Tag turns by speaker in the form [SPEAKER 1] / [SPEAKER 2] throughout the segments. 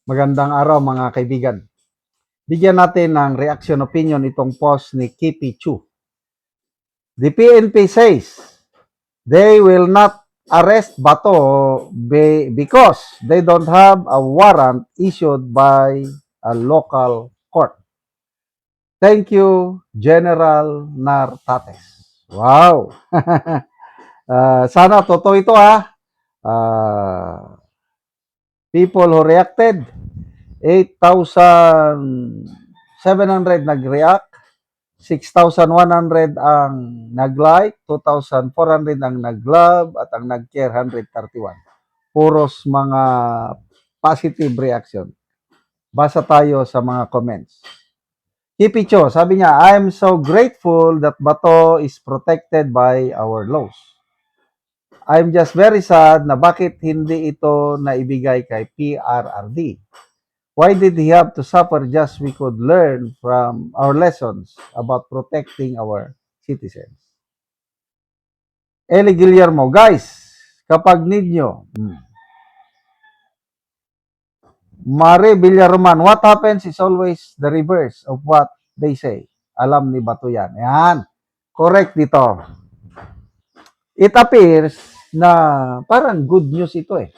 [SPEAKER 1] Magandang araw mga kaibigan. Bigyan natin ng reaction opinion itong post ni Kipi Chu. The PNP says they will not arrest Bato because they don't have a warrant issued by a local court. Thank you, General Nartates. Wow! Sana totoo ito ha. People who reacted, 8,700 nag-react, 6,100 ang nag-like, 2,400 ang nag-love, at ang nag-care 131. Puros mga positive reaction. Basa tayo sa mga comments. Kipicho, sabi niya, I'm so grateful that Bato is protected by our laws. I'm just very sad na bakit hindi ito naibigay kay PRRD. Why did he have to suffer just we could learn from our lessons about protecting our citizens? Eli Guillermo, guys, kapag ninyo, Mare Villaroman, what happens is always the reverse of what they say. Alam ni Bato yan. Yan. Correct dito. It appears na parang good news ito eh.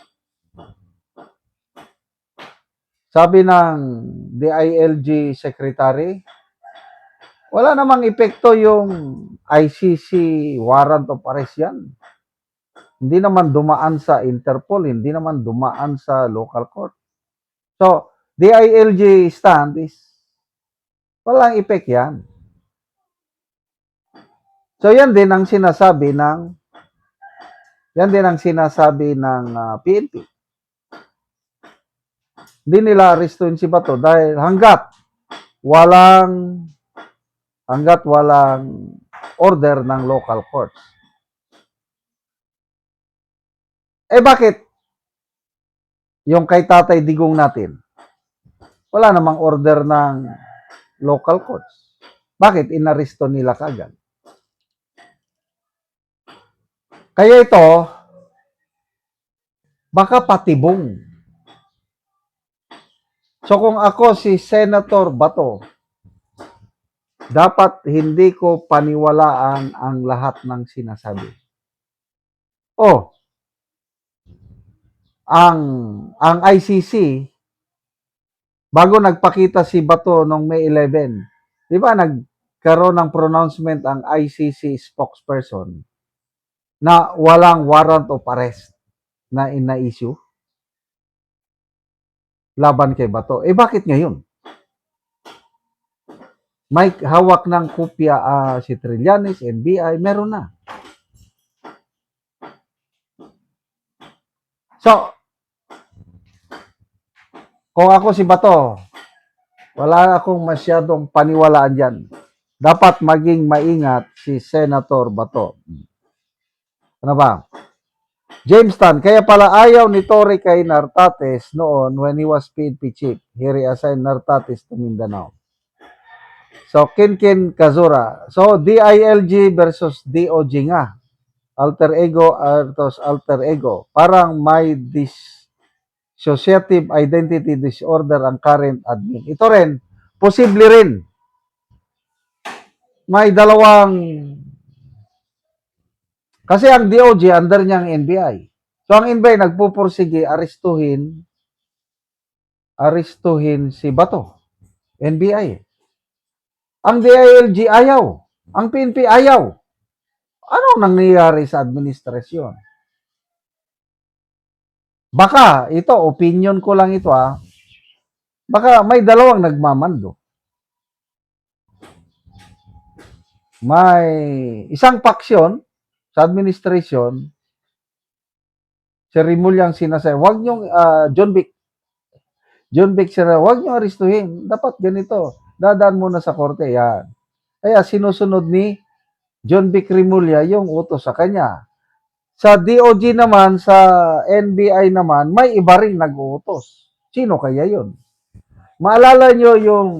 [SPEAKER 1] Sabi ng DILG Secretary, wala namang epekto yung ICC warrant of arrest yan. Hindi naman dumaan sa Interpol, hindi naman dumaan sa local court. So, DILG stand is walang epek yan. So, yan din ang sinasabi ng PNP. Hindi nila arestuin si Bato dahil hanggat walang order ng local courts. Bakit yung kay Tatay Digong natin, wala namang order ng local courts? Bakit inaresto nila kagad? Kaya ito, baka patibong. So kung ako si Senator Bato, dapat hindi ko paniwalaan ang lahat ng sinasabi. Ang ICC, bago nagpakita si Bato noong May 11, di ba nagkaroon ng pronouncement ang ICC spokesperson na walang warrant of arrest na ina-issue laban kay Bato. Bakit ngayon? May hawak ng kopya si Trillanes, NBI, meron na. So, kung ako si Bato, wala akong masyadong paniwalaan dyan. Dapat maging maingat si Senator Bato. Ano ba? James Tan, kaya pala ayaw ni Tory kay Nartates noon when he was PNP chief. He reassigned Nartates to Mindanao. So, Kinkin Kazura. So, DILG versus DOG nga. Alter ego versus alter ego. Parang may dissociative identity disorder ang current admin. Ito rin, posible rin. May dalawang, kasi ang DOG under niyang NBI. So ang NBI nagpupursige arestuhin si Bato. NBI. Ang DILG ayaw. Ang PNP ayaw. Ano nangyayari sa administrasyon? Baka, ito, opinion ko lang ito baka may dalawang nagmamando. May isang paksyon sa administrasyon, si Remulla ang sinasabi, wag niyong, John Vic sila, wag niyong arestuhin. Dapat ganito. Dadaan muna sa korte. Yan. Kaya sinusunod ni John Vic Remulla yung utos sa kanya. Sa DOG naman, sa NBI naman, may iba rin nag-uutos. Sino kaya yun? Maalala nyo yung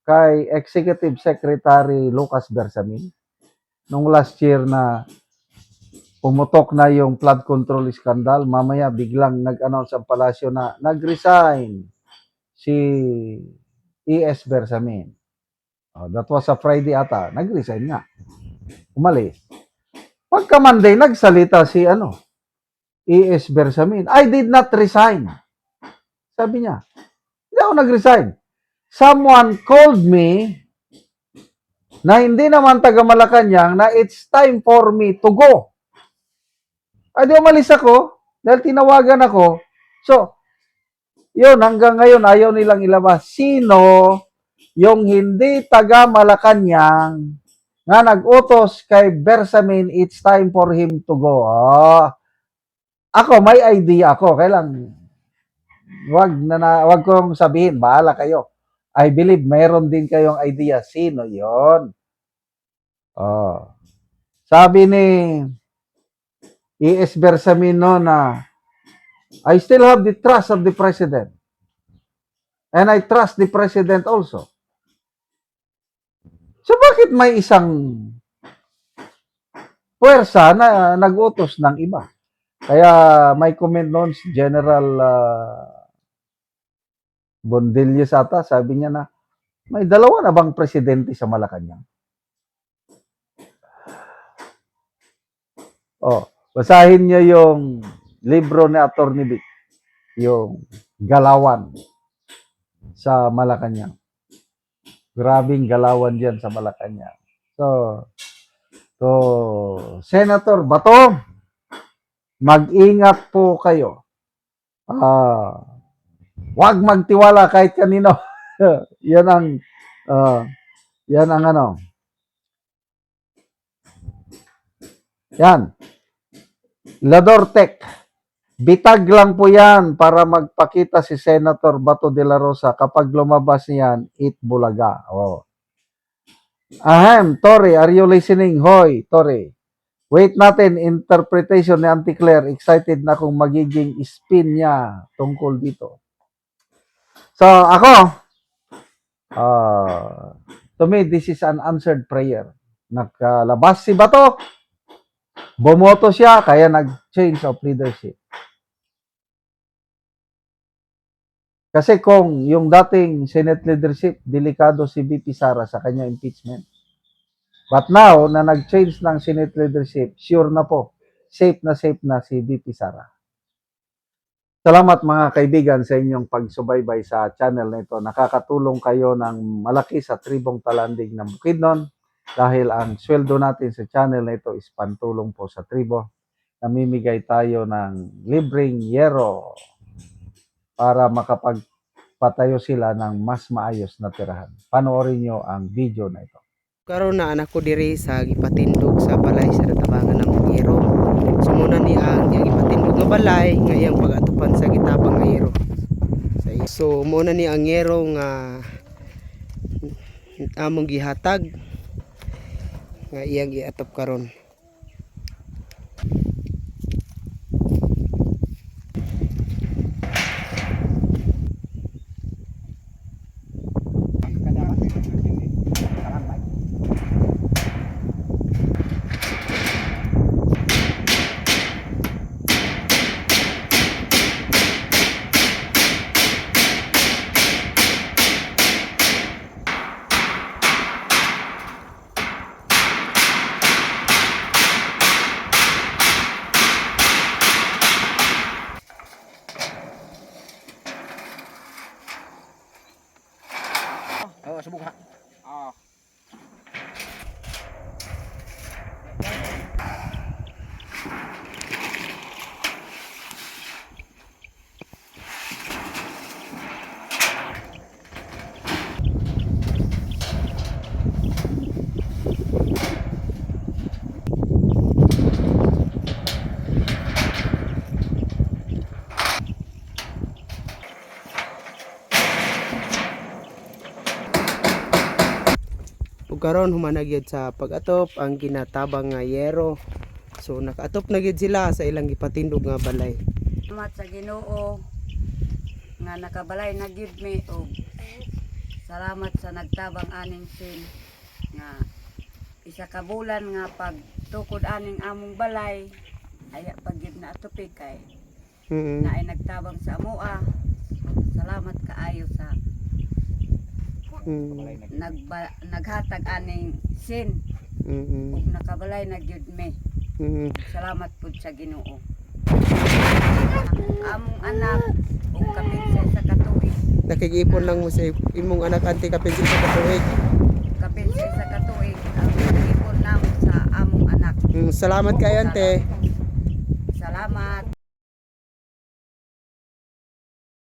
[SPEAKER 1] kay Executive Secretary Lucas Bersamin? Nung last year na pumutok na yung flood control scandal, mamaya biglang nag-announce ang palasyo na nag-resign si E.S. Bersamin. That was a Friday ata. Nag-resign nga. Umalis. Pagka Monday, nagsalita si E.S. Bersamin. I did not resign. Sabi niya, hindi ako nag-resign. Someone called me na hindi naman taga Malacanang na it's time for me to go. Ay, di umalis ako dahil tinawagan ako. So, yun, hanggang ngayon, ayaw nilang ilabas. Sino yung hindi taga Malacanang nga nag-utos kay Bersamin, it's time for him to go. Ako, may idea ako. Kailang, wag kong sabihin, bahala kayo. I believe mayroon din kayong idea. Sino yon? Sabi ni E.S. Bersamin no na, I still have the trust of the President. And I trust the President also. So bakit may isang puwersa na nag-utos ng iba? Kaya may comment noon si General Bondillos ata, sabi niya na, may dalawa na bang presidente sa Malacanang? Basahin niyo yung libro ni Atty. Vic, yung Galawan sa Malacanang. Grabing galawan diyan sa Malacanang. So Senator Bato, mag-ingat po kayo. Huwag magtiwala kahit kanino. Yan ang Yan. Ladortec. Bitag lang po yan para magpakita si Senator Bato de la Rosa. Kapag lumabas niyan, Bulaga. Ahem, Tori, are you listening? Hoy, Tori. Wait natin, interpretation ni Auntie Claire. Excited na kung magiging spin niya tungkol dito. So, ako, to me, this is an answered prayer. Nakalabas si Bato, bumoto siya, kaya nag-change of leadership. Kasi kung yung dating Senate leadership, delikado si VP Sara sa kanya impeachment. But now, na nag-change ng Senate leadership, sure na po, safe na si VP Sara. Salamat mga kaibigan sa inyong pagsubaybay sa channel na ito. Nakakatulong kayo ng malaki sa tribong Talandig ng Bukidnon dahil ang sweldo natin sa channel na ito is pantulong po sa tribo. Namimigay tayo ng libreng yero para makapagpatayo sila ng mas maayos na tirahan. Panoorin nyo ang video na ito.
[SPEAKER 2] Karon na anak ko diri sa gipatindog sa balay sa Tabangan ng Bugiro. Sumuna ni ang gipatindog nga balay nga iyang pag-atupan sa gitabang nga yero. So muna ni ang yero nga among gihatag nga iyang giatop karon.
[SPEAKER 3] Subok ha.
[SPEAKER 2] Ug karon humanag gyud sa pag-atop ang ginatabang nga yero. So nakaatop na gyud sila sa ilang gipatindog nga balay.
[SPEAKER 4] Salamat sa Ginoo nga nakabalay na gyud mi og salamat sa nagtabang aning sin nga isa ka bulan nga pagtukod aning among balay aya pagyud na atupig kay na ay nagtabang sa amoa. Salamat kaayo sa naghatag aning sin ug nakabalay na gyud me. Salamat pud sa Ginoo. Among anak ug kapinsa sa katuig,
[SPEAKER 2] Nakikipon lang mo sa imong anak anti kapinsin sa katuig.
[SPEAKER 4] kapinsa sa katuig ang ipon namo sa among anak.
[SPEAKER 2] Salamat kayo ante.
[SPEAKER 4] Salamat.